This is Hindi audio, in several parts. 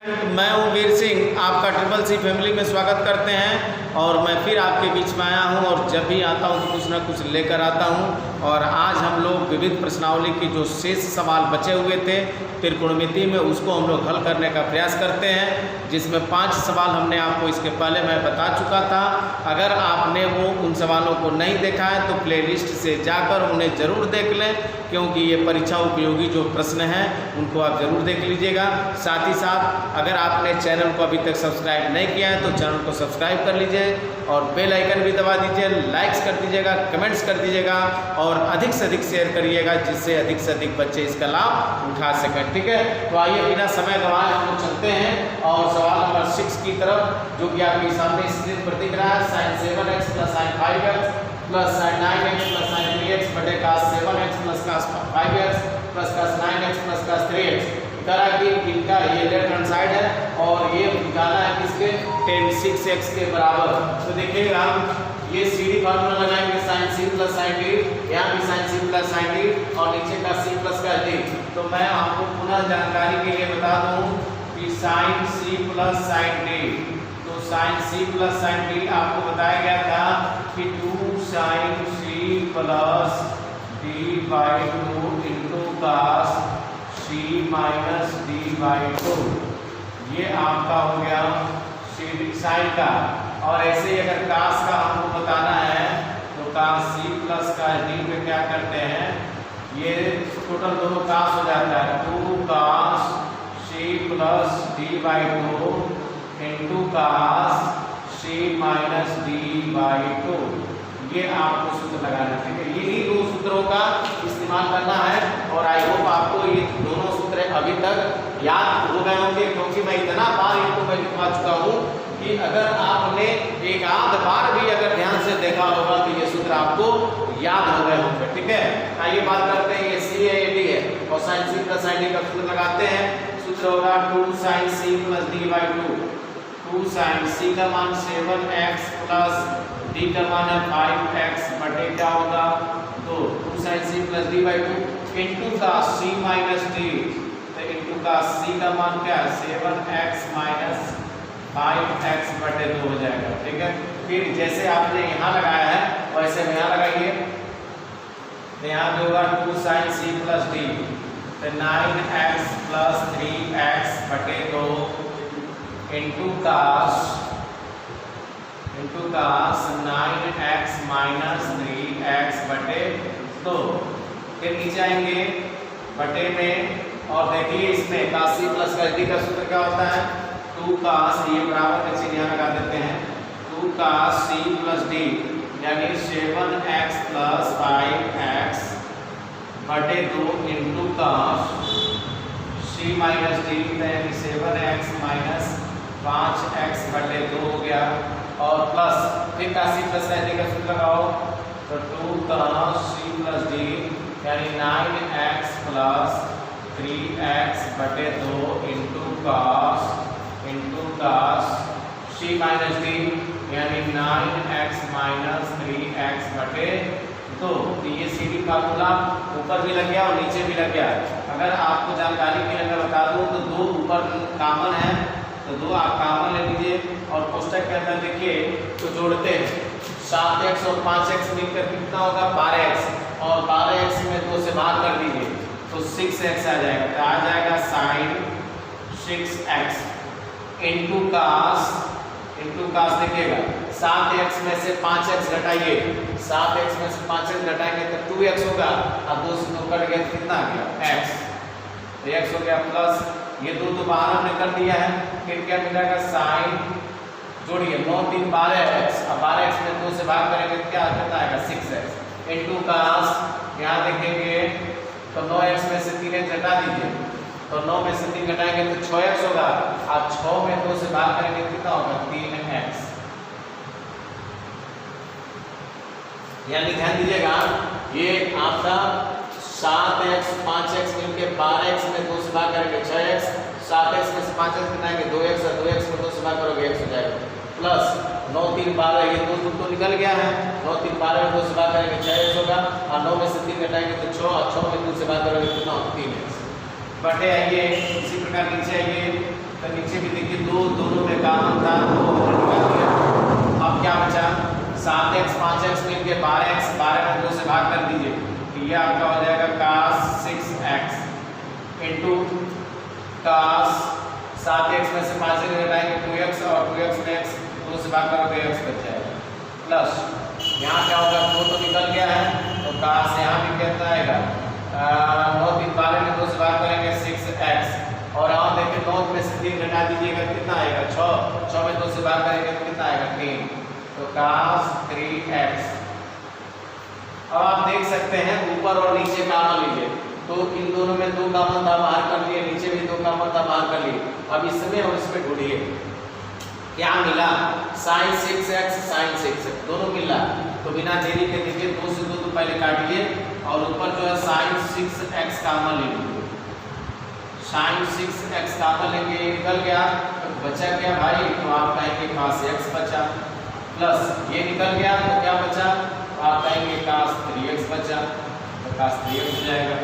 मैं हूं वीर सिंह, आपका ट्रिपल सी फैमिली में स्वागत करते हैं। और मैं फिर आपके बीच में आया हूं और जब भी आता हूं तो कुछ ना कुछ लेकर आता हूं। और आज हम लोग विविध प्रश्नावली की जो शेष सवाल बचे हुए थे त्रिकोणमिति में, उसको हम लोग हल करने का प्रयास करते हैं, जिसमें 5 सवाल हमने आपको इसके पहले मैं बता चुका था। अगर आपने उन सवालों को नहीं देखा है तो प्लेलिस्ट से जाकर उन्हें ज़रूर देख लें, क्योंकि ये परीक्षा उपयोगी जो प्रश्न हैं उनको आप ज़रूर देख लीजिएगा। साथ ही साथ अगर आपने चैनल को अभी तक सब्सक्राइब नहीं किया है तो चैनल को सब्सक्राइब कर लीजिए और बेल आइकन भी दबा दीजिए, लाइक्स कर दीजिएगा, कमेंट्स कर दीजिएगा और अधिक से अधिक शेयर करिएगा, जिससे अधिक से अधिक बच्चे इसका लाभ उठा सकें। ठीक है, तो आइए बिना समय गंवाए हम लोग चलते हैं और सवाल नंबर 6 की तरफ, जो कि आपके सामने स्क्रीन पर दिख रहा है। sin 7x plus sin 5x plus sin 9x plus sin 3x बटे cos 7x plus cos 5x plus cos 9x plus cos 3x। करा कि इनका ये लेफ्ट हैंड साइड है और ये निकाला है किसके, tan 6x के बराबर। तो देखिएगा ये सीधी फार्मूला लगाएंगे sin c plus sin d, यहाँ भी sin c plus sin d और नीचे का c प्लस का d। तो मैं आपको पुनः जानकारी के लिए बता दूं कि sin c plus sin d, तो sin c plus sin d आपको बताया गया था कि 2 sin c plus d by 2 into cos c minus d by 2। ये आपका हो गया साइन का। और ऐसे ही अगर cos का हमको बताना है तो cos c प्लस का d पे क्या करते हैं, ये टोटल दोनों cos हो जाता है 2 cos c plus d by 2 into cos c minus d by 2। ये आपको सूत्र लगाना है। यही 2 सूत्रों का इस्तेमाल करना है और आई होप आपको ये दोनों सूत्र अभी तक याद हो गए होंगे, क्योंकि मैं इतना बार इनको मैं लिखवा चुका हूँ कि अगर आपने एक आध बार भी अगर ध्यान से देखा होगा तो ये सूत्र आपको याद हो गए होंगे। ठीक है, आइए बात करते हैं। ये c है, ये d है और sin c plus sin d का सूत्र लगाते हैं। सूत्र होगा 2 sin c plus d by 2। 2 sin c का मान 7x प्लस d का मान है 5x बटे क्या होगा 2 sin c plus d by 2 into cos c minus d। तो इंटू cos c का मान क्या है 7x माइनस 5x बटे 2 हो जाएगा। ठीक है, फिर जैसे आपने यहाँ लगाया है वैसे में यहाँ लगाइए। तो यहाँ पे होगा 2 sin c प्लस d, तो 9x प्लस 3x बटे 2 into cos 9x minus 3x बटे 2। फिर नीचे आएंगे बटे में और देखिए इसमें cos c प्लस d का सूत्र क्या होता है 2 cos, ये बराबर का चिन्ह यहाँ लगा देते हैं 2 cos c प्लस d यानी 7x प्लस 5x बटे 2 into cos c minus d यानी 7x माइनस 5x बटे 2 हो गया। और प्लस फिर cos c प्लस d का सूत्र लगाओ तो 2 cos c प्लस d यानी 9x प्लस 3x बटे 2 into cos c minus d यानी 9x माइनस 3x बटे 2। तो ये सीधी फार्मूला ऊपर भी लग गया और नीचे भी लग गया। अगर आपको जानकारी के लिए मैं बता दूं तो 2 ऊपर कॉमन है, तो 2 आप कॉमन ले लीजिए और कोष्टक के अंदर देखिए तो जोड़ते हैं 7x और 5x मिलकर कितना होगा 12x और 12x में 2 से भाग कर दीजिए तो 6x आ जाएगा। तो आ जाएगा sin 6x इंटू cos देखिएगा 7x में से 5x घटाइए, 7x में से 5x घटाएंगे तो 2x होगा और 2 से 2 कट गया तो कितना आ गया x, तो x हो गया प्लस ये 2 तो बाहर हमने कर दिया है। फिर क्या मिलेगा sin, जोड़िए 9 3 12x और 12x में 2 से भाग करेंगे तो क्या कितना आएगा 6x इंटू cos, यहाँ देखेंगे तो 9x में से 3x घटा दीजिए तो 9 में से 3 घटाएंगे तो 6x होगा और 6 में 2 से भाग करेंगे कितना होगा 3x। यानी ध्यान दीजिएगा ये आपका 7x 5x मिलके 12x में 2 से भाग करेंगे 6x, 7x में से 5x घटाएंगे 2x और 2x में 2 से भाग करोगे x हो जाएगा प्लस 9 3 12 ये 2 तो निकल गया है 9 3 12 में 2 से भाग करेंगे 6x होगा और 9 में से 3 घटाएंगे तो 6 और 6 में 2 से भाग करोगे कितना 3x बटे। आइए इसी प्रकार नीचे आइए तो नीचे ये आपका हो जाएगा cos 6x into cos 7x में से 5 से घटाएंगे 2x और 2x में x 2 से भाग करोगे x बच जाएगा प्लस यहाँ क्या होगा 2 तो निकल गया है तो cos यहाँ भी कितना आएगा 9 3 12 में 2 से भाग करेंगे 6x और यहाँ देखिए 9 में से 3 घटा दीजिएगा कितना आएगा 6 में 2 से भाग करेंगे तो कितना आएगा 3 तो cos 3x। अब आप देख सकते हैं ऊपर और नीचे कॉमन लीजिए तो इन दोनों में 2 कॉमन था बाहर कर लिए, नीचे भी 2 कॉमन था बाहर कर लिए। अब इसमें और इसमें ढूंढिए क्या मिला sin 6x sin 6x दोनों मिला तो बिना देरी के देखिए 2 से 2 तो पहले काटिए और ऊपर जो है sin 6x कॉमन ले लीजिए। sin 6x कॉमन लेंगे ये निकल गया तो बचा क्या भाई तो आप कहेंगे cos x बचा प्लस ये निकल गया तो क्या बचा आप कहेंगे cos 3x बचा तो cos 3x हो जाएगा।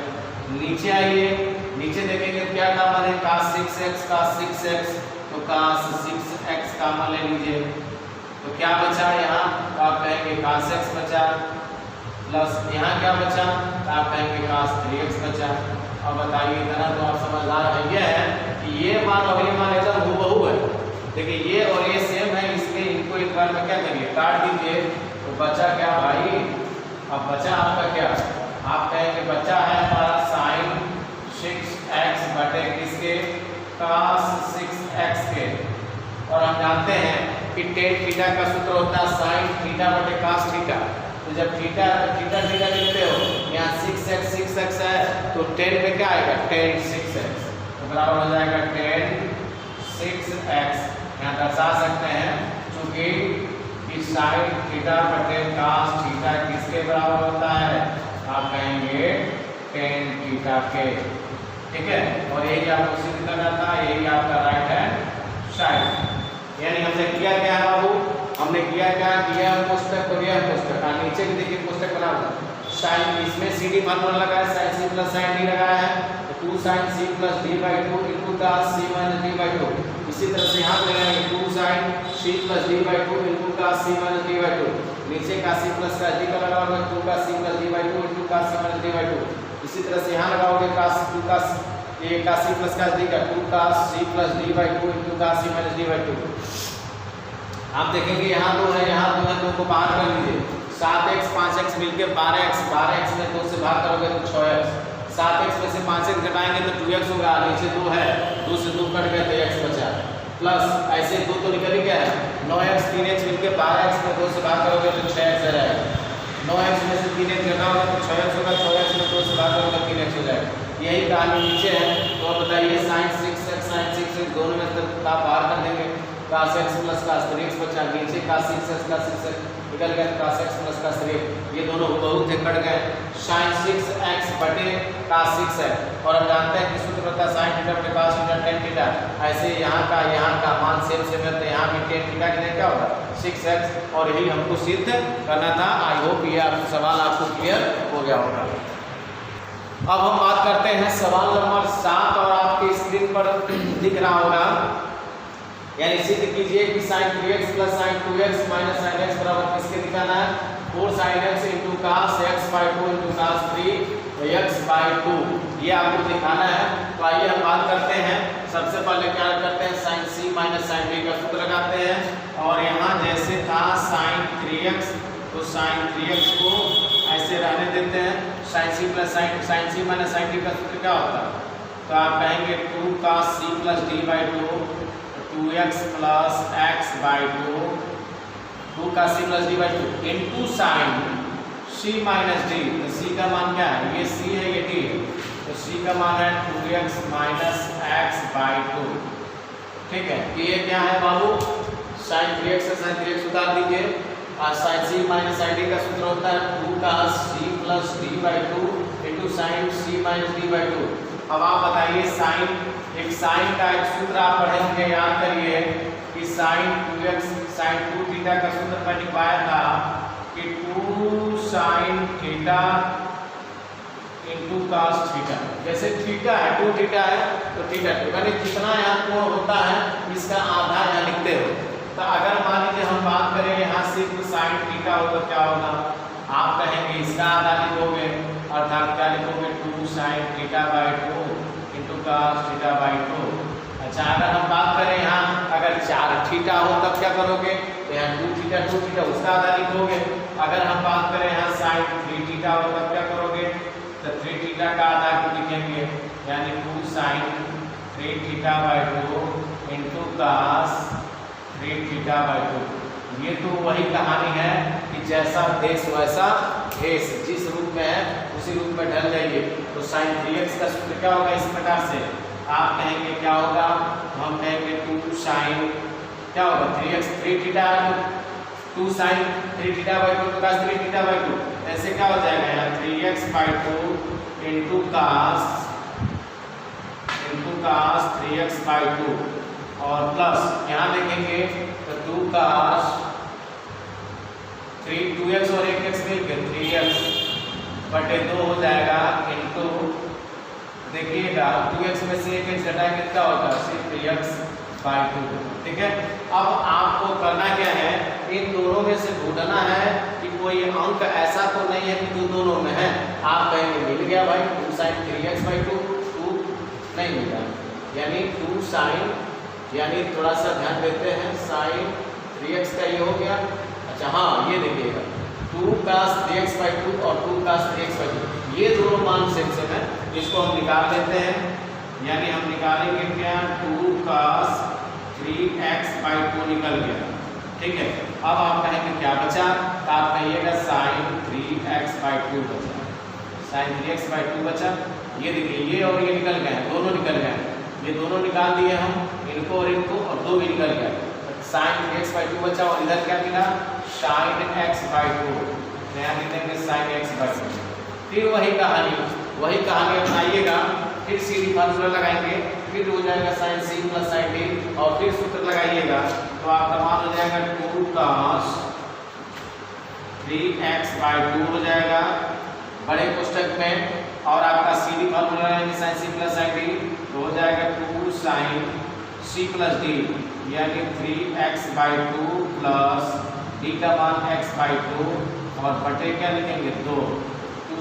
नीचे आइए नीचे देखेंगे क्या कॉमन है cos 6x तो cos 6x कॉमन ले लीजिए तो क्या बचा यहाँ तो आप कहेंगे cos x बचा प्लस यहाँ क्या बचा तो आप कहेंगे cos 3x बचा। अब बताइए इतना तो आप समझदार है कि ये मान और ये मान एकदम हूबहू है। देखिए ये और ये सेम है इसलिए इनको एक बार में क्या करिए काट दीजिए तो बचा क्या भाई अब बचा आपका क्या आप कहेंगे बचा है हमारा sin 6x बटे किसके cos 6x के और हम जानते हैं कि tan थीटा का सूत्र होता है sin थीटा बटे cos थीटा तो जब थीटा लिखते हो यहाँ 6x है तो tan पे क्या आएगा tan 6x तो बराबर हो जाएगा tan 6x। यहाँ दर्शा सकते हैं चूंकि कि sin थीटा बटे cos थीटा किसके बराबर होता है आप कहेंगे tan थीटा के ठीक है और यही आपको सिद्ध करना था यही आपका राइट हैंड साइड। यानी हमने किया क्या है बाबू हमने किया क्या दिया पुस्तक और यह पुस्तक नीचे भी देखिए पुस्तक बना हुआ sin इसमें CD फॉर्मूला लगाया sin C plus sin D लगाया है तो 2 sin C plus D by 2 into cos C minus D by 2। इसी तरह से यहाँ लगाएंगे 2 sin C plus D by 2 into cos C minus D by 2 नीचे का C प्लस का D का लगाओगे 2 का C plus D by 2 into cos C minus D by 2। इसी तरह से यहाँ लगाओगे cos 2 का ये का C प्लस का D का 2 cos C plus D by 2 into cos C minus D by 2। आप देखेंगे यहाँ 2 है यहाँ 2 है 2 को बाहर कर लीजिए 7x 5x मिलके 12x में 2 से भाग करोगे तो 6x 7x में से 5x घटाएंगे तो 2x होगा नीचे 2 है 2 से 2 कट गए तो x बचा प्लस ऐसे 2 तो निकल ही गया है 9x 3x मिलके 12x में 2 से भाग करोगे तो 6x आ जाएगा 9x में से 3x घटाओगे तो 6x होगा 6x में 2 से भाग करोगे 3x हो जाएगा। यही कहानी नीचे है तो अब बताइए sin 6x दोनों में से आप बाहर कर देंगे cos x plus cos 3x बचा नीचे cos 6x निकल गया cos x plus cos 3x ये दोनों बहुत थे कट गए sin 6x बटे cos 6x और हम जानते हैं कि सूत्र होता है sin थीटा बटे cos थीटा tan थीटा ऐसे यहाँ का मान सेम है तो यहाँ भी tan थीटा के लिए क्या होगा 6x और यही हमको सिद्ध करना था। आई होप ये आपको सवाल आपको क्लियर हो गया होगा। अब हम बात करते हैं सवाल नंबर 7 और आपकी स्क्रीन पर दिख रहा होगा यानी सिद्ध कीजिए कि sin 3x plus sin 2x minus sin x बराबर किसके दिखाना है 4 sin x into cos x by 2 into cos 3x by 2 ये आपको दिखाना है। तो आइए हम बात करते हैं सबसे पहले क्या करते हैं sin c minus sin d का सूत्र लगाते हैं और यहाँ जैसे था sin 3x तो sin 3x को ऐसे रहने देते हैं sin c plus sin c minus sin d का सूत्र क्या होता है तो आप कहेंगे 2 cos c plus d by 2 2x plus x by 2 का c plus d by 2 into sine c minus d तो c का मान क्या है ये c है ये d है तो c का मान है 2x माइनस x by 2 ठीक है। ये क्या है बाबू sin 3x से sin 3x उतार दीजिए और sin c minus sin d का सूत्र होता है 2 का c plus d by 2 into sine c minus d by 2। अब आप बताइए साइन एक साइन का एक सूत्र आप पढ़ेंगे याद करिए कि sin 2x sin 2 थीटा का सूत्र मैं लिखवाया था कि 2 sin theta into cos theta जैसे थीटा है 2 थीटा है तो थीटा यानी जितना यहाँ कोण होता है इसका आधा यहाँ लिखते हो। तो अगर मान लीजिए हम बात करें यहाँ सिर्फ sin थीटा हो तो क्या होगा आप कहेंगे इसका आधा लिखोगे अर्थात cos थीटा बाई 2। अच्छा, अगर हम बात करें यहाँ अगर 4 थीटा हो तब क्या करोगे, तो यहाँ 2 थीटा उसका आधा लिखोगे। अगर हम बात करें यहाँ sin 3 थीटा हो तब क्या करोगे, तो 3 थीटा का आधा को लिखेंगे, यानी 2 sin 3 theta by 2 into cos 3 theta by 2। ये तो वही कहानी है कि जैसा देश वैसा भेष, जिस रूप में है उसी रूप में ढल जाइए। तो sin 3x का सूत्र क्या होगा, इस प्रकार से आप कहेंगे क्या होगा, हम कहेंगे 2 sin क्या होगा 3x 3 theta 2 sin 3 theta by 2 cos 3 theta by 2, ऐसे क्या हो जाएगा यहाँ 3x by 2 into cos 3x by 2 और प्लस यहाँ देखेंगे तो 2 cos 2x और 1x मिलकर 3x बटे 2 हो जाएगा इंटू, देखिएगा 2x में से 1x घटाएंगे क्या होगा, सिर्फ 3x बाई 2। ठीक है, अब आपको करना क्या है, इन दोनों में से ढूंढना है कि कोई अंक ऐसा तो नहीं है कि जो दोनों में है। आप कहेंगे मिल गया भाई 2 sin 3x बाई 2, 2 नहीं मिला, यानी 2 sin, यानी थोड़ा सा ध्यान देते हैं, sin 3x का ये हो गया। अच्छा हाँ, ये देखिएगा 2 cos 3x बाई 2 और 2 cos 3x बाई 2, ये दोनों मान सेम सेम है, इसको हम निकाल लेते हैं, यानी हम निकालेंगे क्या 2 cos 3x बाई 2 निकल गया। ठीक है, अब आप कहेंगे क्या बचा, तो आप कहिएगा sin 3x बाई 2 बचा, sin 3x बाई 2 बचा। ये देखिए ये और ये निकल गए, दोनों निकल गए, ये दोनों निकाल दिए हम, इनको और इनको, और 2 भी निकल गए, sin 3x बाई 2 बचा। और इधर क्या मिला sin x बाई 2, यहाँ लिखेंगे sin x बाई 2। फिर वही कहानी अपनाइएगा, फिर सीधी फार्मूला लगाएंगे, फिर हो जाएगा sin c plus sin d, और फिर सूत्र लगाइएगा तो आपका मान हो जाएगा 2 cos 3x बाई 2 हो जाएगा बड़े कोष्टक में, और आपका सीधी फार्मूला लगाएंगे sin c plus sin d तो हो जाएगा 2 sin c प्लस d, यानी 3x बाई 2 प्लस d का मान x बाई 2 और बटे क्या लिखेंगे 2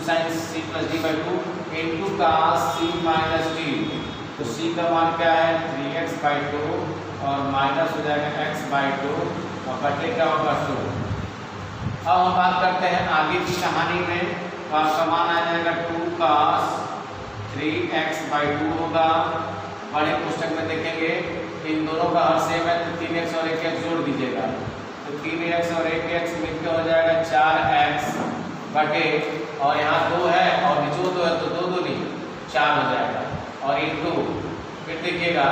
sin c plus d by 2 into cos c minus d, तो c का मान क्या है 3x बाई 2 और माइनस हो जाएगा x बाई 2 और बटे क्या होगा 2। अब हम बात करते हैं आगे की कहानी में, तो आपका मान आ जाएगा 2 cos 3x बाई 2 होगा। बड़े पुस्तक में देखेंगे इन दोनों का हर सेम है, तो 3x और 1x जोड़ दीजिएगा, तो 3x और 1x मिलकर हो जाएगा 4x बटे, और यहाँ 2 है और निचोड़ 2 है तो 2 2 नहीं 4 हो जाएगा, और इंटू, फिर देखिएगा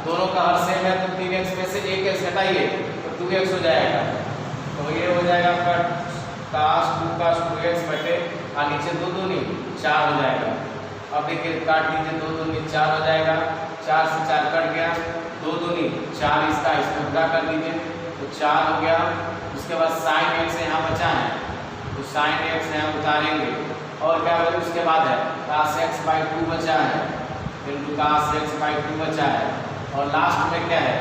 दोनों का हर सेम है तो 3x में से 1x घटाइए तो 2x हो जाएगा, तो ये हो जाएगा आपका cos 2x बटे, और नीचे 2 2 नहीं 4 हो जाएगा। अब देखिए काट दीजिए, 2 2 नहीं 4 हो जाएगा, 4 से 4 कट गया, 2 2 नहीं 4, इसका इसमें गुणा कर दीजिए तो 4 हो गया। उसके बाद sin x यहाँ बचा है तो sin x यहाँ उतारेंगे, और क्या बचा उसके बाद है cos x बाई 2 बचा है, फिर cos x बाई 2 बचा है, और लास्ट में क्या है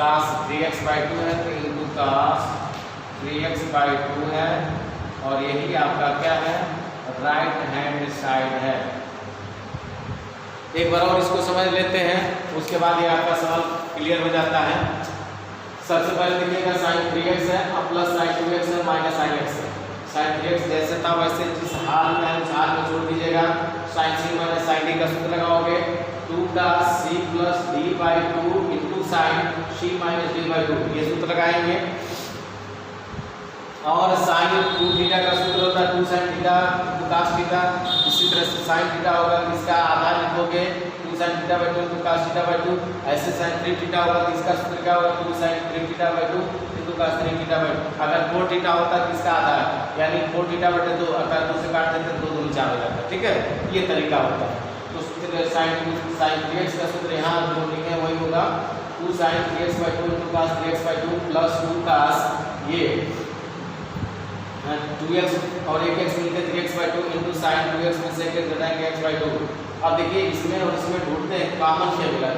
cos 3x बाई 2 है, तो इंटू cos 3x बाई 2 है, और यही आपका क्या है राइट हैंड साइड है। एक बार और इसको समझ लेते हैं, उसके बाद ये आपका सवाल क्लियर हो जाता है। सबसे पहले देखिएगा sin 3x है और प्लस sin 2x है माइनस sin x है। sin 3x जैसे था वैसे जिस हाल में है उस हाल में छोड़ दीजिएगा, sin c minus sin d का सूत्र लगाओगे 2 का c plus d by 2 into sin c minus d by 2, ये सूत्र लगाएंगे। और sin 2 थीटा का सूत्र होता है 2 sin थीटा cos थीटा, इसी तरह से sin थीटा होगा तो इसका आधा लिखोगे 2 sin theta by 2 into cos theta by 2, ऐसे sin 3 थीटा होगा तो इसका सूत्र क्या होगा 2 sin 3 theta by 2 into cos 3 theta by 2। अगर 4 थीटा होता तो इसका आधा यानी 4 थीटा बटे 2, अगर 2 से काट देते तो 2 2 4 हो जाता। ठीक है, ये तरीका होता है। तो सूत्र sin 3x का सूत्र यहाँ जो लिखे वही होगा 2 sin 3x by 2 into cos 3x by 2 plus 2 cos ये 2x और 1x मिलकर 3x by 2 into sine 2x में से 1 घटाएंगे x बाई 2। अब देखिए इसमें और इसमें ढूंढते हैं कॉमन क्या मिला,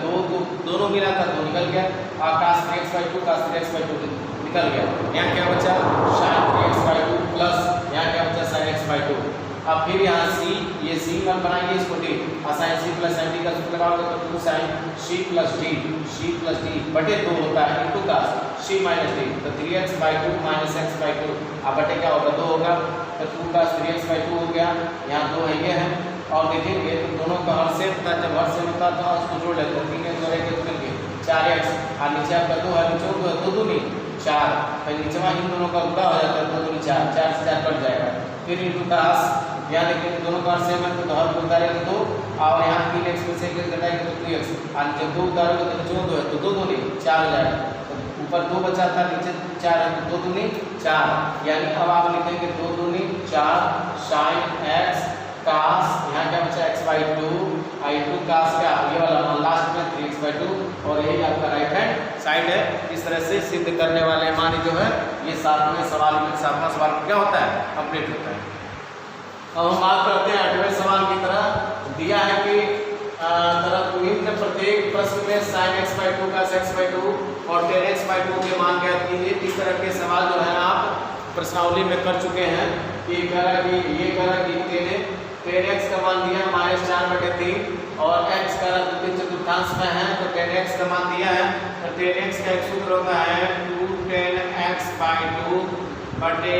दोनों मिला था तो निकल गया, और cos 3x by 2 cos 3x by 2 निकल गया। यहाँ क्या बचा sin 3x बाई 2 प्लस यहाँ क्या बचा sin x बाई 2। अब फिर यहाँ c, ये c सिंपल बनाएंगे इसको D, sine C plus M D का सूत्र लगाओगे तो 2 साइन सी प्लस डी बटे 2 होता है इनटू का सी माइनस डी, तो 3x/2 माइनस x/2 अब बटे क्या होगा 2 होगा, तो 2 का 3x/2 हो गया, यहाँ 2 है ये है। और देखेंगे तो दोनों का हर से होता है, जब हर से होता है तो उसको जोड़ लेते हैं, 3x जोड़ेंगे तो मिल गया 4x, और नीचे आपका 2 है, नीचे 2 दूनी 4, फिर नीचे में इन दोनों का गुणा हो जाता है, 2 दूनी 4, 4 से 4 कट जाएगा, फिर इनटू का यहाँ देखिए दोनों का हर सेम है तो हर को उतारेंगे 2, और यहाँ 3x में से घटाएंगे तो 2x, और जब 2 उतारोगे तो नीचे 2 है तो 2 दूनी 4 हो जाएगा, ऊपर 2 बचा था नीचे 4 है तो 2 दूनी 4, यानी अब आप लिखेंगे 2 दूनी 4 sin x कास, यहाँ क्या बचा x/2 i2 कास क्या ये वाला लास्ट में 3x/2, और यही आपका राइट हैंड साइड है। इस तरह से सिद्ध करने वाले मान जो है ये 7वें सवाल में 7वां सवाल क्या होता है कंप्लीट होता है। अब हम बात करते हैं 8वें सवाल की तरह। दिया है कि निम्न प्रत्येक प्रश्न में sin x/2 cos x/2 और tan x/2 के मान ज्ञात कीजिए। इस तरह के सवाल जो है आप प्रश्नावली में कर चुके हैं। ये करा कि tan x का मान दिया -4/3 और x का द्वितीय चतुर्थांश में है तो tan x का मान दिया है, तो tan x का एक सूत्र होता है 2 tan x/2 बटे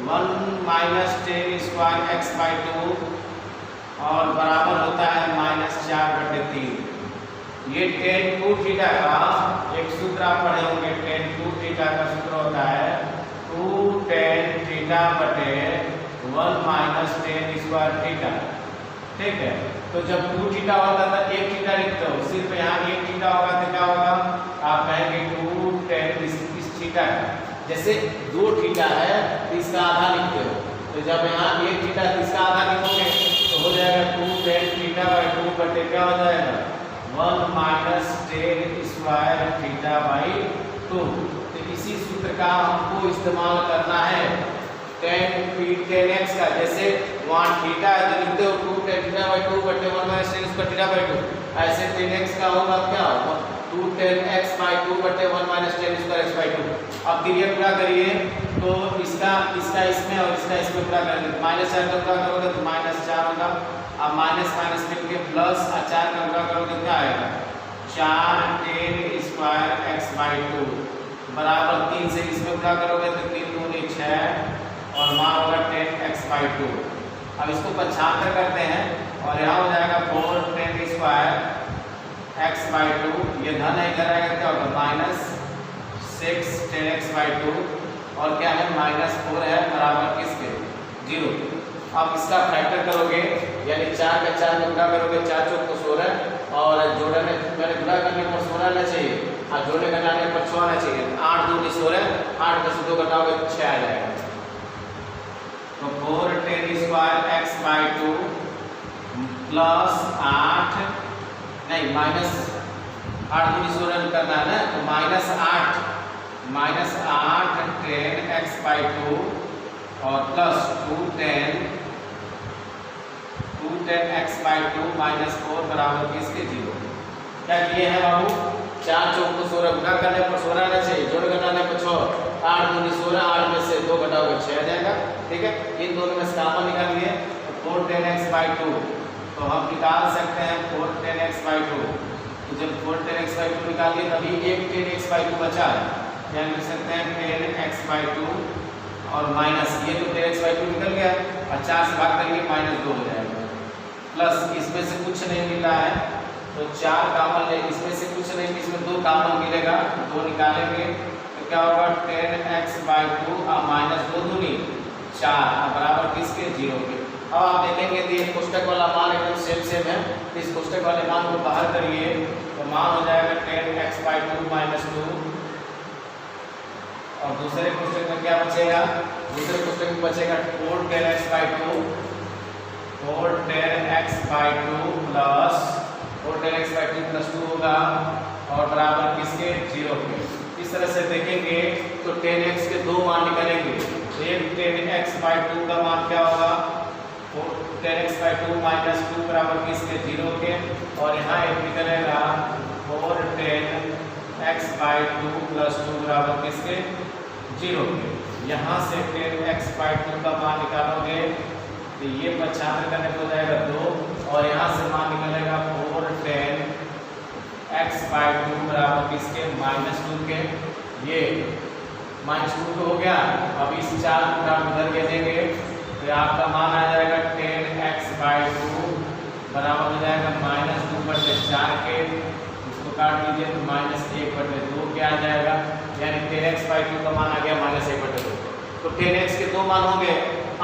1 माइनस tan स्क्वायर x/2 और बराबर होता है -4/3। ये tan 2 थीटा का एक सूत्र आप पढ़े होंगे, tan 2 थीटा का सूत्र होता है 2 tan थीटा बटे 1 माइनस tan स्क्वायर थीटा, ठीक है। तो जब 2 थीटा होता था 1 थीटा लिखते हो, सिर्फ यहाँ 1 थीटा होगा तो क्या होगा आप कहेंगे 2 tan इस थीटा, जैसे 2 थीटा है तो इसका आधा लिखते हो, तो जब यहाँ 1 थीटा तो इसका आधा लिखोगे तो हो जाएगा 2 tan थीटा बाई 2 बटे क्या हो जाएगा 1 minus tan square theta by 2। तो इसी सूत्र का हमको इस्तेमाल करना है tan x का, जैसे वहाँ थीटा है तो लिखते हो 2 tan थीटा बाई 2 बटे 1 minus tan square theta by 2, ऐसे tan x का होगा क्या होगा 2 tan x बाई 2 बटे 1 minus tan square x by 2। अब क्रिया पूरा करिए तो इसका इसमें और इसका इसमें पूरा करेंगे, -4 का पूरा करोगे तो -4 होगा, अब माइनस माइनस मिलके प्लस, और 4 का पूरा करोगे क्या आएगा 4 tan स्क्वायर x बाई 2 बराबर 3 से इसमें पूरा करोगे तो 3 दूनी 6 और मान होगा tan x/2। अब इसको 75 करते हैं और यहाँ हो जाएगा 4 tan स्क्वायर x/2, ये धन है इधर आएगा क्या होगा -6 tan x/2 और क्या है -4 है बराबर किसके 0। अब इसका फैक्टर करोगे यानी 4 का 4 में गुणा करोगे, 4 चौक को 16 और जोड़ने मैंने गुणा करने पर 16 आना चाहिए और जोड़ने घटाने पर 6 आना चाहिए, 8 दूनी 16, 8 का से 2 घटाओगे 6 आ जाएगा। तो 4 tan स्क्वायर x/2 प्लस 8 नहीं -8 दूनी 16 करना है ना, तो -8 tan x/2 और प्लस 2 tan x/2 -4 बराबर किसके 0। क्या किए हैं बाबू 4 चौक को 16 गुणा करने पर 16 आना चाहिए, जोड़ घटाने पर 6, 8 दूनी 16, 8 में से 2 घटाओगे 6 आ जाएगा, ठीक है। इन दोनों में से कॉमन निकालिए तो 4 tan x/2 तो हम निकाल सकते हैं 4 tan x/2, तो जब 4 tan x/2 निकालिए तभी 1 tan x/2 बचा है, क्या लिख सकते हैं tan x/2 और माइनस ये तो tan x/2 निकल गया और 4 से भाग करेंगे -2 हो जाएगा, प्लस इसमें से कुछ नहीं मिला है तो 4 कॉमन ले, इसमें से कुछ नहीं, इसमें 2 कॉमन मिलेगा, 2 निकालेंगे तो क्या होगा tan x/2 और -2 दूनी 4 बराबर किसके 0 के। अब आप देखेंगे तो ये कोष्टक वाला मान एकदम सेम है, तो इस कोष्टक वाले मान को बाहर करिए तो मान हो जाएगा tan x/2 -2 और दूसरे कोष्टक में क्या बचेगा, दूसरे कोष्टक में बचेगा 4 tan x/2 plus 4 tan x/2 plus 2 होगा और बराबर किसके 0 के। इस तरह से देखेंगे तो tan x के 2 मान निकलेंगे, एक tan x/2 का मान क्या होगा 4 tan x/2 -2 बराबर किसके 0 के, और यहाँ एक निकलेगा 4 tan x/2 प्लस 2 बराबर किसके 0 के। यहाँ से tan x/2 का मान निकालोगे तो ये 75 करने पर हो जाएगा 2 और यहाँ से मान निकलेगा 4 10 x/2 बराबर किसके -2 के। ये -2 तो हो गया। अब इस 4 को आप इधर के देंगे तो आपका मान आ जाएगा 10x/2 बराबर हो जाएगा -2/4 के। इसको काट दीजिए तो -1/2 के आ जाएगा, यानी 10x/2 का मान आ गया -1/2। तो 10x के 2 मान होंगे।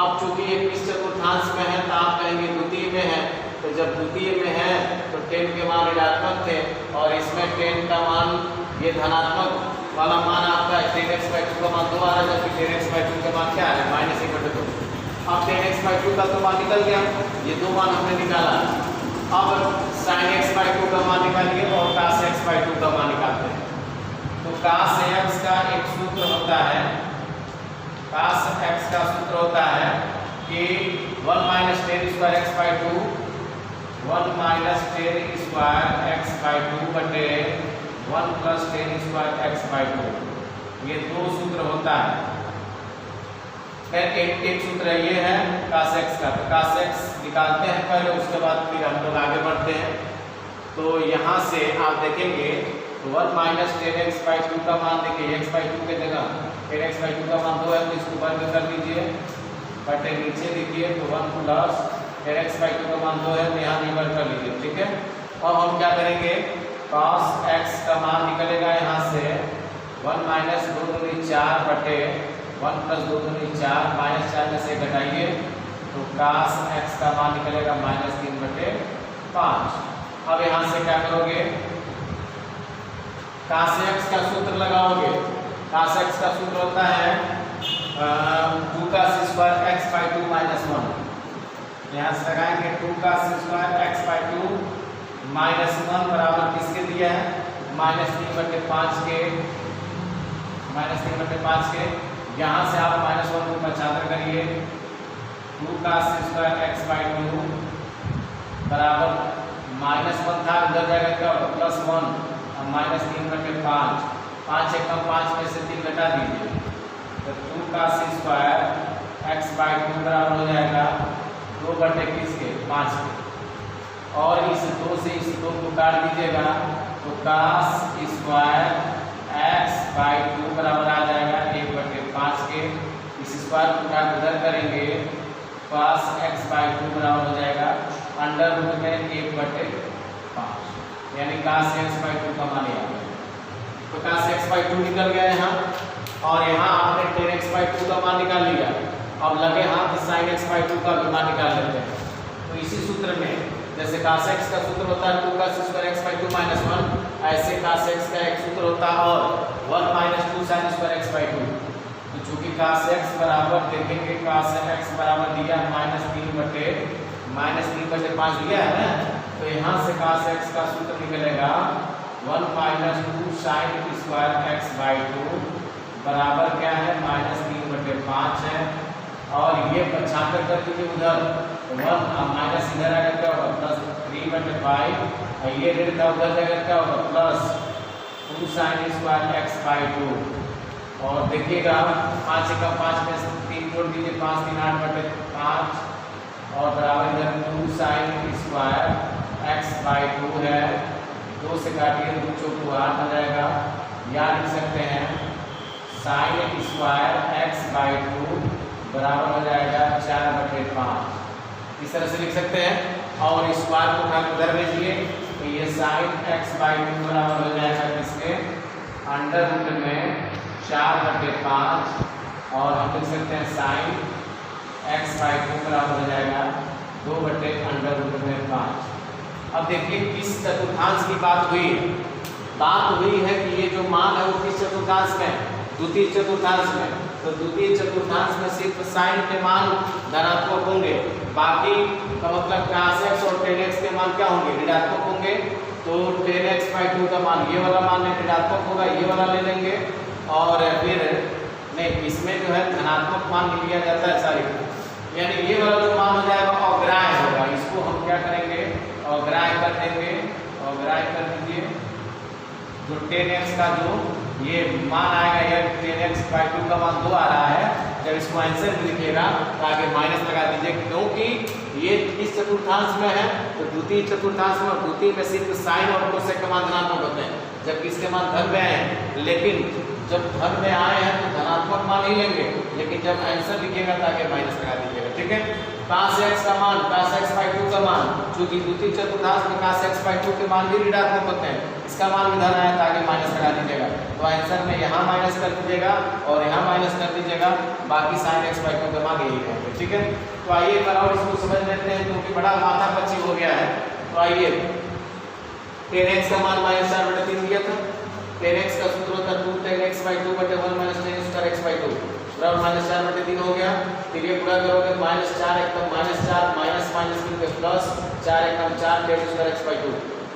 अब चूंकि ये किस चतुर्थांश में है तो आप कहेंगे द्वितीय में है, तो जब द्वितीय में है तो 10 के मान ऋणात्मक थे और इसमें 10 का मान ये धनात्मक वाला मान आपका 10x/2 का मान 2 आ रहा है, जबकि 10x/2 का मान क्या है -1/2। अब 10x/2 का तो मान निकल गया, ये 2 मान हमने निकाला। अब sin x/2 का मान निकालिए और cos x/2 का मान निकालते हैं। तो cos x का एक सूत्र होता है, cos x का सूत्र होता है कि 1 - 10² x/2 1 - 10² x/2 बटे 1 + 10² x/2। ये 2 सूत्र होता है। फिर एक सूत्र ये है cos x का, तो cos x निकालते हैं पहले, उसके बाद फिर हम लोग आगे बढ़ते हैं। तो यहाँ से आप देखेंगे तो 1 - 10x/2 का मान देखिए x/2 के जगह 10x/2 का मान 2 है, तो इसको वर्ग कर दीजिए बटे नीचे देखिए तो 1 + 10x/2 का मान 2 है, तो यहाँ भी वर्ग कर लीजिए, ठीक है। अब हम क्या करेंगे, cos x का मान निकलेगा यहाँ से 1 - 2 दूनी 4 बटे 1 + 2 दूनी 4 -4 में से घटाइए तो cos x का मान निकलेगा -3/5। अब यहाँ से क्या करोगे, cos x का सूत्र लगाओगे। cos x का सूत्र होता है 2 cos² x/2 - 1। यहाँ से लगाएंगे 2 cos² x/2 - 1 बराबर किसके दिया है -3/5 के, -3/5 के। यहाँ से आप -1 को 75 करिए, 2 cos² x/2 बराबर -1 था, उधर जाएगा क्या होगा +1 और -3/5, 5 एक कम 5 में से 3 घटा दीजिए तो 2 cos² x/2 बराबर हो जाएगा 2 बटे किसके 5 के। और इस 2 से इस 2 को काट दीजिएगा तो cos² x/2 बराबर आ जाएगा 1/5 के। इस स्क्वायर को उठा उधर करेंगे cos x/2 बराबर हो जाएगा √ में 1/5, यानी cos x/2 का मान आ गया। तो cos x/2 निकल गया यहाँ, और यहाँ आपने 10x/2 का मान निकाल लिया। अब लगे हाथ sin x/2 का भी मान निकाल लेते हैं। तो इसी सूत्र में जैसे cos x का सूत्र होता है 2 cos² x/2 - 1, ऐसे cos x का एक सूत्र होता है और 1 - 2 sin² x/2। तो चूंकि cos x बराबर देखेंगे cos x बराबर दिया -3/5 दिया है ना, तो यहाँ से cos x का सूत्र निकलेगा 1 - 2 sin² x/2 बराबर क्या है -3/5 है। और ये 75 कर दीजिए उधर, 1 माइनस इधर आएगा क्या होगा +3/5, और ये ऋण का उधर जाएगा क्या होगा +2 sin² x/2। और देखिएगा 5 का 5 में से 3 जोड़ दीजिए 5 3 8/5 और बराबर इधर 2 sin² x/2 है। 2 से काटिए 2 चौको 8 हो जाएगा, या लिख सकते हैं sin² x/2 बराबर हो जाएगा 4/5। इस तरह से लिख सकते हैं। और स्क्वायर को उठा उधर भेजिए तो ये sin x/2 बराबर हो जाएगा किसके √ में 4/5, और हम लिख सकते हैं sin x/2 बराबर हो जाएगा 2/√5। अब देखिए किस चतुर्थांश की बात हुई है। बात हुई है कि ये जो मान है वो किस चतुर्थांश में, द्वितीय चतुर्थांश में। तो द्वितीय चतुर्थांश में सिर्फ साइन के मान धनात्मक होंगे, बाकी का मतलब cos x और tan x के मान क्या होंगे ऋणात्मक होंगे। तो tan x/2 का मान ये वाला मान ऋणात्मक होगा, ये वाला ले लेंगे। और फिर नहीं, इसमें जो है धनात्मक मान लिया जाता है सारी, यानी ये वाला जो मान हो जाएगा अग्राह्य होगा। इसको हम क्या करेंगे अग्राह्य कर देंगे, अग्राह्य कर दीजिए। जो tan x का जो ये मान आएगा, ये 10x/2 का मान 2 आ रहा है। जब इसको आंसर में लिखिएगा तो आगे माइनस लगा दीजिए, क्योंकि ये इस चतुर्थांश में है तो द्वितीय चतुर्थांश में, द्वितीय में सिर्फ साइन और कोसेक के मान धनात्मक होते हैं, जबकि इसके मान धन में आए हैं। लेकिन जब धन में आए हैं तो धनात्मक मान ही लेंगे, लेकिन जब आंसर लिखिएगा तो आगे माइनस लगा दीजिएगा, ठीक है। cos x का मान, cos x/2 का मान, चूंकि द्वितीय चतुर्थांश में cos x/2 के मान भी ऋणात्मक होते हैं, इसका मान भी धन आया तो आगे माइनस लगा दीजिएगा। तो आंसर में यहाँ माइनस कर दीजिएगा और यहाँ माइनस कर दीजिएगा, बाकी sin x/2 के मान यही रहेंगे, ठीक है। तो आइए एक बार और इसको समझ लेते हैं, क्योंकि बड़ा माथा पच्ची हो गया है। तो आइए 10x का मान -4/3 दिया था। 10x का सूत्र होता है 2 10x/2 बटे 1 - 10^2 बराबर -4/3 हो गया। फिर ये पूरा करोगे -4 एकदम -4 माइनस माइनस करके प्लस 4 एकदम 4 10^2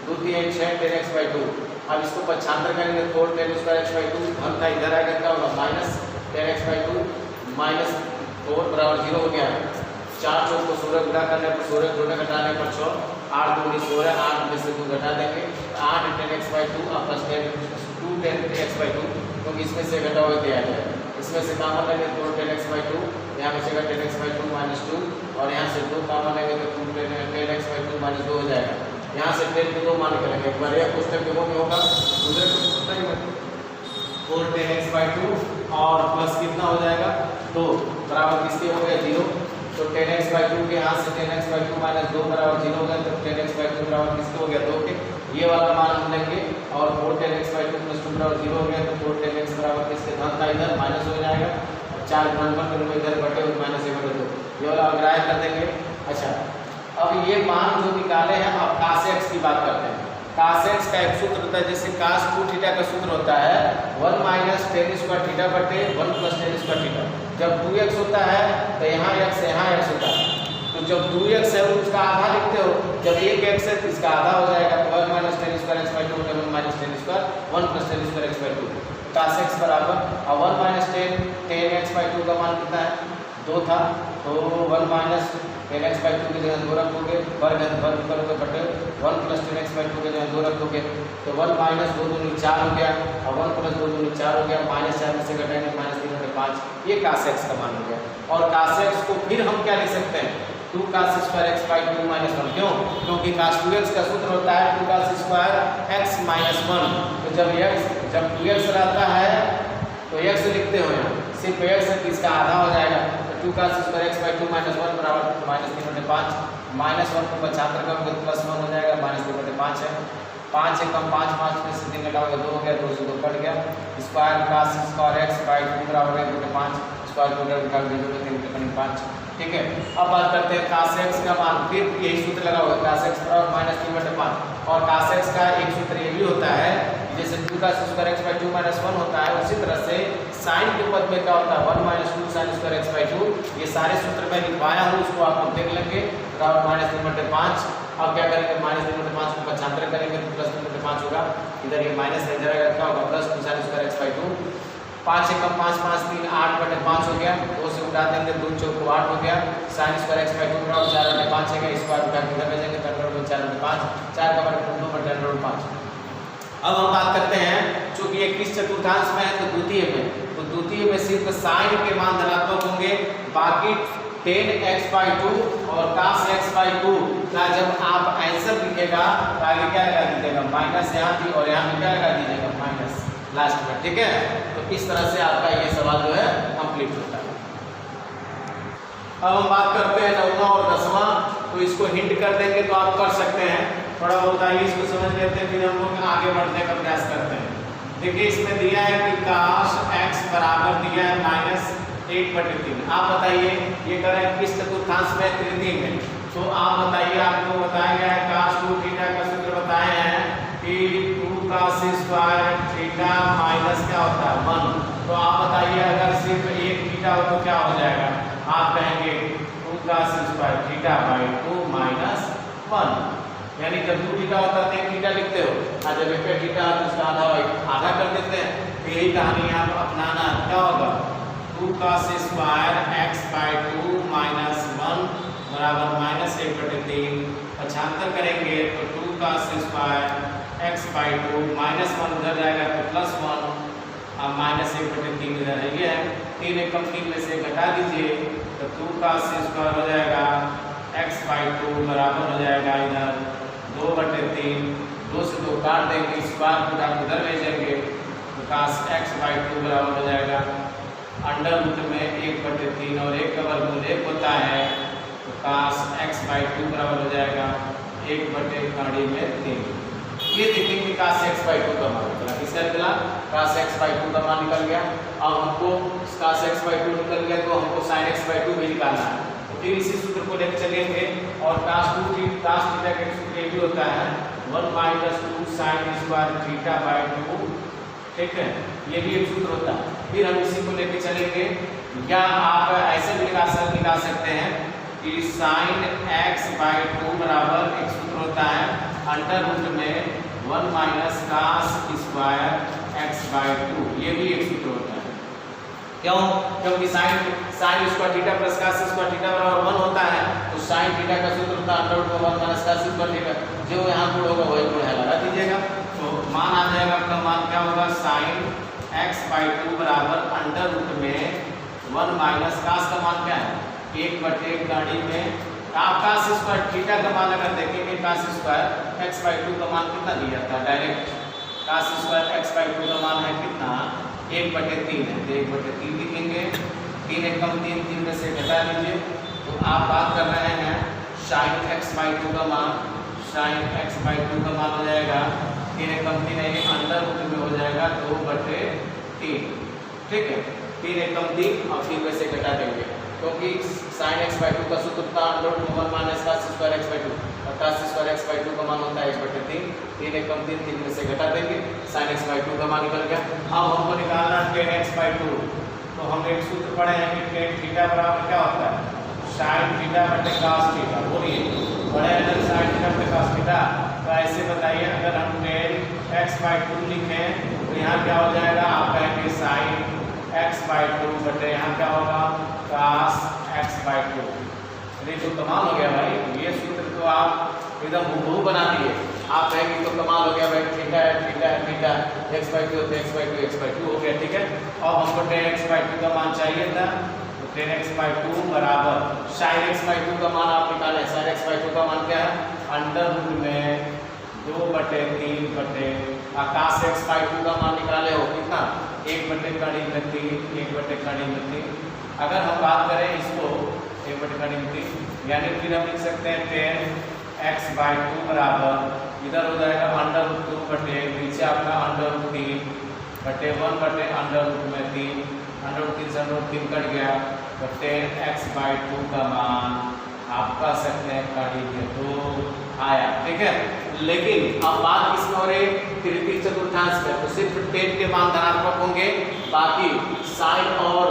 द्वितीय 6 10x/2। अब इसको पक्षांतर करेंगे 4 10^2 धन का इधर आएगा, क्या होगा -10x/2 -4 बराबर 0 हो गया। 4 चौक को 16 गुणा करने पर 16 जोड़े घटाने पर 6 8 दूनी 16, 8 में से 2 घटा देंगे 8 10x/2 और प्लस 2 10x/2, क्योंकि इसमें से घटा हुआ दिया जाएगा। इसमें से कॉमन लेंगे 2 10x/2, यहाँ बचेगा 10x/2 -2 और यहाँ से 2 कॉमन लेंगे तो 2 10x/2 -2 हो जाएगा। यहाँ से 10 के 2 मान करेंगे, एक बार एक पुस्तक के में होगा, दूसरे पुस्तक में 4 10x/2 और प्लस कितना हो जाएगा 2 बराबर किसके हो गया 0। तो 10x/2 के यहाँ से 10x/2 -2 बराबर 0 हो गया, तो 10x/2 बराबर किसके हो गया 2 के। ये वाला मान हम लेंगे और 4 10x/2 + 2 बराबर 0 हो गया, तो 4 10x बराबर किसके धन का इधर माइनस हो जाएगा, 4 गुणनफल करेंगे इधर बटे -1/2, ये वाला अग्राह्य कर देंगे। अच्छा, अब ये मान जो निकाले हैं, अब cos x की बात करते हैं। cos x का एक सूत्र होता है, जैसे cos 2θ का सूत्र होता है 1 - tan² बटे 1 + tan²। जब 2x होता है तो यहाँ x होता है, तो जब 2x है उसका आधा लिखते हो, जब 1x है तो इसका आधा हो जाएगा, तो 1 - tan² बटे 1 - tan², 1 + tan²/2 cos x बराबर। अब 1 - tan x/2 का मान कितना है 2 था, तो 1 - tan x/2 की जगह 2 रखोगे, वर्ग करोगे बटे 1 + tan x/2 की जगह 2 रखोगे, तो 1 - 2 दूनी 4 हो गया और 1 + 2 दूनी 4 हो गया, -4 में से घटाएंगे -3/5, ये cos x का मान हो गया। और cos x को फिर हम क्या लिख सकते हैं 2 cos² x/2 -1, क्यों? क्योंकि cos 2x का सूत्र होता है 2 cos² x - 1। तो जब 2x रहता है तो x लिखते हो, यहाँ सिर्फ x है तो इसका आधा हो जाएगा, तो 2 cos² x/2 -1 बराबर -3/5, -1 को पक्षांतर करोगे तो +1 हो जाएगा, -3/5 है। 5 एक कम 5, 5 में से 3 घटाओगे 2 हो गया, 2 से 2 कट गया। स्क्वायर cos² x/2 बराबर 1/5, स्क्वायर को उधर निकाल दीजिए 3/5, ठीक है। अब बात करते हैं cos x का मान, फिर यही सूत्र लगा हुआ है cos x बराबर -3/5, और cos x का एक सूत्र ये भी होता है, जैसे 2 cos² x/2 -1 होता है, उसी तरह से sin के पद में क्या होता है 1 - 2 sin² x/2। ये सारे सूत्र मैं लिखवाया हूँ, उसको आप लोग देख लेंगे, बराबर -3/5। अब क्या करेंगे -3/5 को पक्षांतर करेंगे तो +3/5 होगा, इधर ये माइनस इधर आएगा, क्या होगा +2 sin² x/2। 5 एक कम 5, 5 3 8/5 हो गया, 2 से उठा देंगे 2 चौको 8 हो गया, sin² x/2 बराबर 4/5 है, स्क्वायर उठा के इधर भेजेंगे 4/5, 4 का बराबर 2/5। अब हम बात करते हैं, चूंकि ये किस चतुर्थांश में है तो द्वितीय में, तो द्वितीय में सिर्फ sin के मान धनात्मक होंगे, बाकी tan x/2 और cos x/2 का जब आप आंसर लिखेगा तो आगे क्या लगा दीजिएगा माइनस, यहाँ थी और यहाँ में क्या लगा दीजिएगा माइनस लास्ट में, ठीक है। तो इस तरह से आपका ये सवाल जो है कंप्लीट होता है। अब हम बात करते हैं 9वां और 10वां, तो इसको हिंट कर देंगे तो आप कर सकते हैं, थोड़ा बहुत आइए इसको समझ लेते हैं, फिर हम लोग आगे बढ़ने का प्रयास करते हैं। देखिए इसमें दिया है कि cos x बराबर दिया है -1/3। आप बताइए ये कर रहे हैं किस चतुर्थांश में, तृतीय में, तो आप बताइए, आपको बताया गया है cos 2θ का सूत्र बताए हैं कि 2 cos² थीटा माइनस क्या होता है 1। तो आप बताइए अगर सिर्फ एक थीटा हो तो क्या हो जाएगा, आप कहेंगे 2 cos² θ/2 -1, यानी जब 2 थीटा होता है तो 1 थीटा लिखते हो, और जब 1 थीटा तो उसका आधा कर देते हैं। तो यही कहानी आप अपनाना, क्या होगा 2 cos² x/2 -1 बराबर -1/3। पक्षांतर करेंगे तो 2 cos² x/2 -1 उधर जाएगा तो +1, 1/3 इधर है, ये है 3 एकम 3 में से घटा दीजिए तो 2 cos स्क्वायर हो जाएगा x/2 बराबर हो जाएगा इधर 2/3, 2 से 2 काट देंगे, स्क्वायर को आप उधर भेजेंगे तो cos x/2 बराबर हो जाएगा अंडर रूट में 1/3 और 1 का वर्गमूल 1 होता है तो cos x/2 बराबर हो जाएगा 1/3। ये देखेंगे cos x/2 का मान निकला, किसका निकला? cos x/2 का मान निकल गया। अब हमको cos x/2 निकल गया तो हमको sin x/2 भी निकालना है, तो फिर इसी सूत्र को लेकर चलेंगे और cos थीटा का सूत्र ये भी होता है 1 - 2 sin स्क्वायर थीटा/2, ठीक है, ये भी एक सूत्र होता है। फिर हम इसी को लेकर चलेंगे, या आप ऐसे भी निकाल सकते हैं कि sin x/2 बराबर एक सूत्र होता है अंडर रूट में 1 - cos स्क्वायर x/2, ये भी एक सूत्र होता है। क्यों? क्योंकि sin square theta plus cos square theta बराबर 1 होता है, तो sin थीटा का सूत्र होता है अंडर रूट में 1 - cos स्क्वायर थीटा, जो यहाँ गुण होगा वही गुण है, लगा दीजिएगा तो मान आ जाएगा। आपका मान क्या होगा? sin x/2 बराबर अंडर रूट में 1 - cos का मान क्या है? 1/गाड़ी में आप cos स्क्वायर थीटा का मान अगर देखेंगे cos स्क्वायर x/2 का मान कितना दिया था? डायरेक्ट cos स्क्वायर x/2 का मान है कितना? 1/3 है, तो 1/3 लिखेंगे, 3 एकम 3, 3 में से घटा लीजिए तो आप बात कर रहे हैं sin x/2 का मान, sin x/2 का मान हो जाएगा 3 एकम 3 है, अंडर रूट में हो जाएगा 2/3, ठीक है, 3 एकम 3 और 3 में से घटा देंगे क्योंकि sin x/2 का सूत्र था अंडर रूट में 1 - cos स्क्वायर x/2 और cos स्क्वायर x/2 का मान होता है 1/3, 3 एकम 3, 3 में से घटा देंगे, sin x/2 का मान निकल गया। अब हमको निकालना tan x/2, तो हम एक सूत्र पढ़े हैं कि tan थीटा बराबर क्या होता है? sin थीटा बटे cos थीटा, बोलिए पढ़े हैं sin थीटा बटे cos थीटा। तो ऐसे बताइए अगर हम tan x/2 लिखें तो यहाँ क्या हो जाएगा? आप कहेंगे sin x/2 बटे यहाँ क्या होगा? cos x/2। ये तो कमाल हो गया भाई, ये सूत्र तो आप एकदम हूबहू बना दिए। आप कहेंगे तो कमाल हो गया भाई, थीटा है थीटा है थीटा, x/2 तो x/2 हो गया, ठीक है। अब हमको tan x/2 का मान चाहिए था, तो tan x/2 बराबर sin x/2 का मान आप निकालें, sin x/2 का मान क्या है? अंडर रूट में 2/3 बटे cos x/2 का मान निकाले हो कितना? 1/3, 1/3। अगर हम बात करें इसको 1/3, यानी फिर हम लिख सकते हैं tan x/2 बराबर इधर हो जाएगा अंडर रूट 2 बटे नीचे आपका अंडर रूट 3 बटे 1 बटे अंडर रूट में 3, अंडर रूट 3 से अंडर रूट 3 कट गया, तो tan x/2 का मान आप कह सकते हैं काढ़ी 2 आया, ठीक है। लेकिन अब बात किसमें हो रही? तृतीय चतुर्थांश में, तो सिर्फ tan के मान धनात्मक होंगे, बाकी sin और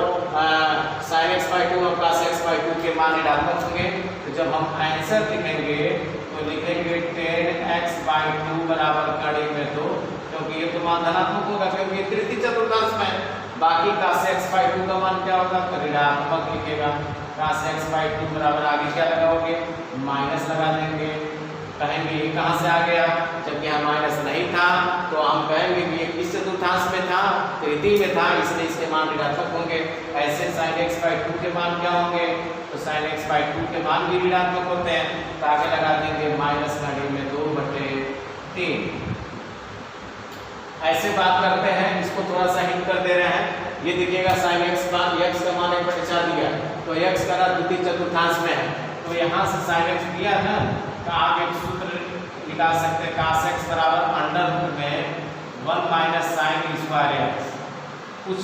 sin x/2 और cos x/2 के मान ऋणात्मक होंगे। तो जब हम आंसर लिखेंगे तो लिखेंगे tan x/2 बराबर कड़ी में 2, क्योंकि ये तो मान धनात्मक होगा क्योंकि तृतीय चतुर्थांश में। बाकी cos x/2 का मान क्या होगा? तो ऋणात्मक लिखेगा। cos x/2 बराबर आगे क्या लगाओगे? माइनस लगा देंगे, कहेंगे ये कहाँ से आ गया? जबकि यहाँ माइनस नहीं था तो हम कहेंगे कि ये किस चतुर्थांश में था? तृतीय में था, इसलिए इसके मान ऋणात्मक होंगे। ऐसे sin x/2 के मान क्या होंगे? तो sin x/2 के मान भी ऋणात्मक होते हैं, तो आगे लगा देंगे माइनस कड़ी में 2/3। ऐसे बात करते हैं, इसको थोड़ा सा हिंट कर दे रहे हैं। ये देखिएगा sin x का मान 1/4 दिया, तो x का द्वितीय चतुर्थांश में है, तो यहाँ से sin x दिया ना, तो आप एक सूत्र निकाल सकते हैं cos x बराबर अंडर रूट में 1 - sin स्क्वायर x कुछ।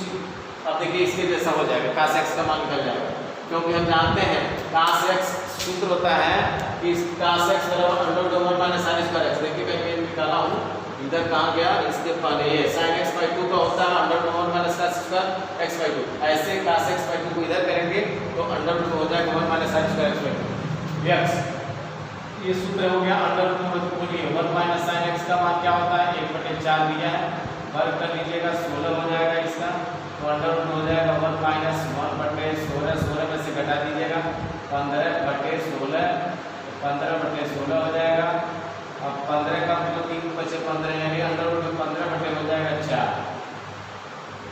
अब देखिए इसके जैसा हो जाएगा, cos x का मान निकल जाएगा, क्योंकि हम जानते हैं cos x सूत्र होता है कि cos x बराबर under root 1 - sin square x। देखिए मैं निकाला हूँ, इधर कहाँ गया? इसके पहले ये sin x/2 का होता है under root 1 - cos square x/2। ऐसे cos x/2 को इधर करेंगे तो अंडर रूट हो जाएगा 1 - sin स्क्वायर x/2 x। ये सूत्र हो गया अंडर रूट में, बोलिए 1 - sin x का मान क्या होता है? 1/4 दिया है, वर्ग कर लीजिएगा 16 हो जाएगा इसका, तो अंडर रूट हो जाएगा 1 - 1/16, 16 में से घटा दीजिएगा 15/16, 15/16 हो जाएगा। अब 15 का मतलब 3 बचे 15, यानी अंडर रूट में 15 बटे हो जाएगा 4।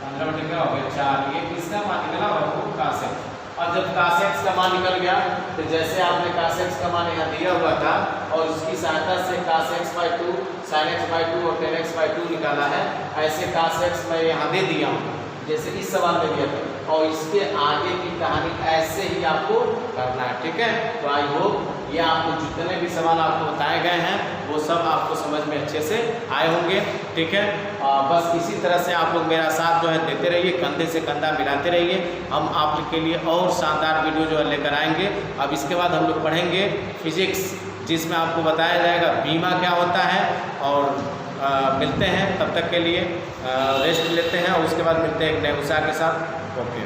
15 बटे क्या हो गया 4, ये किसका मान निकला वर्गमूल cos x। अब जब cos x का मान निकल गया तो जैसे आपने cos x का मान यहाँ दिया हुआ था और उसकी सहायता से cos x/2 sin x/2 और tan x/2 निकाला है, ऐसे cos x मैं यहाँ दे दिया हूँ जैसे इस सवाल में दिया था, और इसके आगे की कहानी ऐसे ही आपको करना है, ठीक है। तो आई होप ये आपको जितने भी सवाल आपको बताए गए हैं वो सब आपको समझ में अच्छे से आए होंगे, ठीक है। बस इसी तरह से आप लोग मेरा साथ जो है देते रहिए, कंधे से कंधा मिलाते रहिए। हम आप लोग के लिए और शानदार वीडियो जो है लेकर आएंगे। अब इसके बाद हम लोग पढ़ेंगे फिजिक्स, जिसमें आपको बताया जाएगा बीमा क्या होता है। और मिलते हैं, तब तक के लिए रेस्ट लेते हैं और उसके बाद मिलते हैं एक नए उत्साह के साथ। ओके।